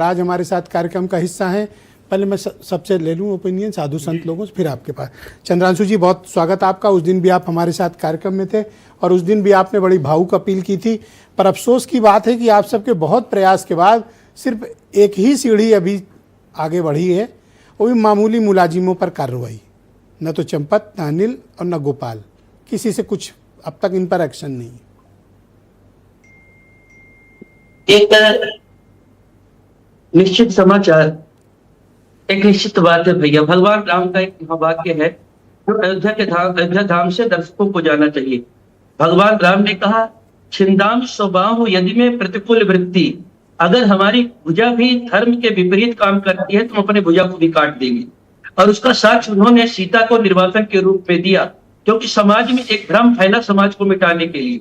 आज हमारे साथ कार्यक्रम का हिस्सा हैं। पहले मैं सबसे ले लूं ओपिनियन साधु संत लोगों से, फिर आपके पास। चंद्रांशु जी, बहुत स्वागत आपका। उस दिन भी आप हमारे साथ कार्यक्रम में थे और उस दिन भी आपने बड़ी भावुक अपील की थी, पर अफसोस की बात है कि आप सबके बहुत प्रयास के बाद सिर्फ एक ही सीढ़ी अभी आगे बढ़ी है, वो भी मामूली मुलाजिमों पर कार्रवाई। न तो चंपत, न अनिल और न गोपाल, किसी से कुछ अब तक इन पर एक्शन नहीं। एक निश्चित समाचार, एक निश्चित बात है भैया। भगवान राम का एक महावाक्य है जो अयोध्या धाम से दर्शकों को जाना चाहिए। भगवान राम ने कहा, छिंदाम स्वबाहु यदि में प्रतिकूल वृत्ति, अगर हमारी भुजा भी धर्म के विपरीत काम करती है तो हम अपने भुजा को भी काट देंगे। और उसका साक्ष्य उन्होंने सीता को निर्वासन के रूप में दिया, क्योंकि समाज में एक भ्रम फैला समाज को मिटाने के लिए।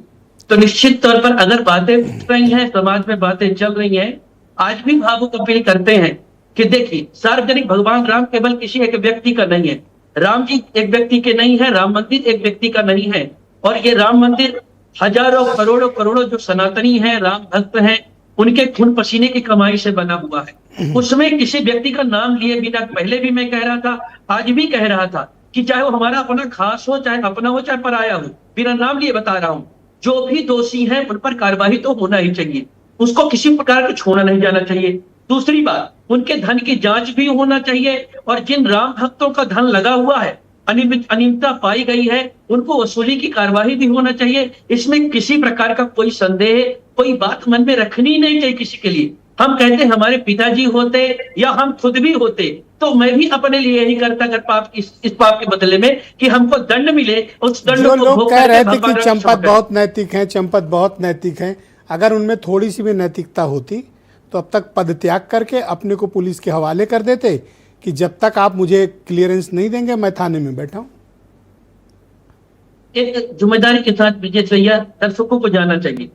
तो निश्चित तौर पर अगर बातें उठ रही हैं, समाज में बातें चल रही हैं, आज भी भावुक अपील करते हैं कि देखिए, सार्वजनिक भगवान राम केवल किसी एक व्यक्ति का नहीं है। राम जी एक व्यक्ति के नहीं है, राम मंदिर एक व्यक्ति का नहीं है। और ये राम मंदिर हजारों करोड़ों करोड़ों जो सनातनी हैं, राम भक्त हैं, उनके खून पसीने की कमाई से बना हुआ है। उसमें किसी व्यक्ति का नाम लिए बिना, पहले भी मैं कह रहा था, आज भी कह रहा था कि चाहे वो हमारा अपना खास हो, चाहे अपना हो, चाहे पराया हो, बिना नाम लिए बता रहा हूं, जो भी दोषी हैं उन पर कार्रवाई तो होना ही चाहिए। उसको किसी प्रकार का छोड़ा नहीं जाना चाहिए। दूसरी बात, उनके धन की जांच भी होना चाहिए और जिन राम भक्तों का धन लगा हुआ है, अनियमितता पाई गई है, उनको वसूली की कार्रवाई भी होना चाहिए। इसमें किसी प्रकार का कोई संदेह, कोई बात मन में रखनी नहीं चाहिए किसी के लिए। हम कहते हमारे पिताजी होते या हम खुद भी होते तो मैं भी अपने लिए यही करता अगर पाप इस पाप के बदले में कि हमको दंड मिले, उस दंड जो को लोग कह रहे थे कि चंपत बहुत नैतिक है, चंपत बहुत नैतिक है, अगर उनमें थोड़ी सी भी नैतिकता होती तो अब तक पद त्याग करके अपने को पुलिस के हवाले कर देते कि जब तक आप मुझे क्लियरेंस नहीं देंगे मैं थाने में बैठा हूं। एक जिम्मेदारी के साथ विजय भैया दर्शकों को जाना चाहिए,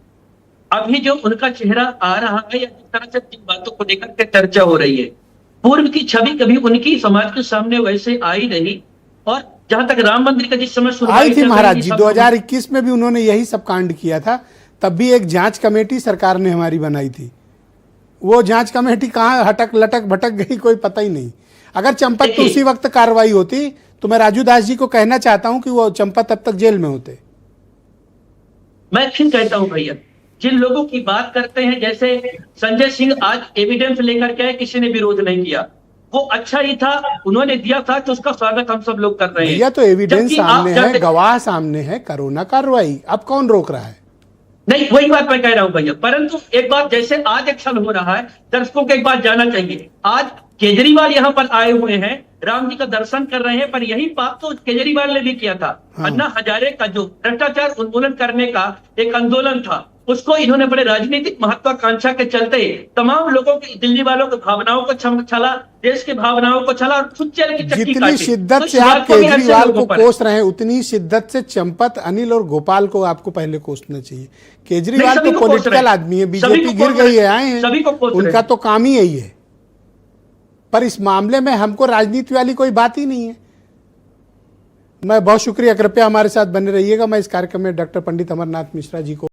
अभी जो उनका चेहरा आ रहा है या जिस तरह से जिन बातों को लेकर के चर्चा हो रही है, पूर्व की छवि कभी उनकी समाज के सामने वैसे आई नहीं। और जहां तक राम मंदिर का जिस समय आई थी महाराज जी, 2021 में भी उन्होंने यही सब कांड किया था। तब भी एक जांच कमेटी सरकार ने हमारी बनाई थी, वो जांच कमेटी कहाँ हटक लटक भटक गई कोई पता ही नहीं। अगर चंपत तो उसी वक्त कार्रवाई होती तो मैं राजू दास जी को कहना चाहता हूं कि वो चंपत अब तक जेल में होते। मैं फिर कहता हूं भैया, जिन लोगों की बात करते हैं, जैसे संजय सिंह आज एविडेंस लेकर के आए, किसी ने विरोध नहीं किया, वो अच्छा ही था, उन्होंने दिया था तो उसका स्वागत हम सब लोग कर रहे हैं। भैया तो एविडेंस सामने है, गवाह सामने है, करो ना कार्रवाई, अब कौन रोक रहा है? नहीं, वही बात मैं कह रहा हूं भैया। परंतु एक बात, जैसे आज एक्शन हो रहा है, दर्शकों को एक बात जाना चाहिए, आज केजरीवाल यहाँ पर आए हुए हैं, राम जी का दर्शन कर रहे हैं, पर यही बात तो केजरीवाल ने भी किया था। अन्ना हजारे का जो भ्रष्टाचार उन्मूलन करने का एक आंदोलन था, उसको इन्होंने बड़े राजनीतिक महत्वाकांक्षा के चलते तमाम लोगों की, दिल्ली वालों की भावनाओं को छला, देश की भावनाओं को छला और खुद चल की चक्की जितनी शिद्दत से आप केजरीवाल को कोस रहे हैं, उतनी शिद्दत से चंपत, अनिल और गोपाल को आपको पहले कोसना चाहिए। केजरीवाल तो पॉलिटिकल आदमी है, बीजेपी गिर गई है, आए हैं, उनका तो काम ही यही है। पर इस मामले में हमको राजनीति वाली कोई बात ही नहीं है। मैं बहुत शुक्रिया, कृपया हमारे साथ बने रहिएगा। मैं इस कार्यक्रम में डॉक्टर पंडित अमरनाथ मिश्रा जी को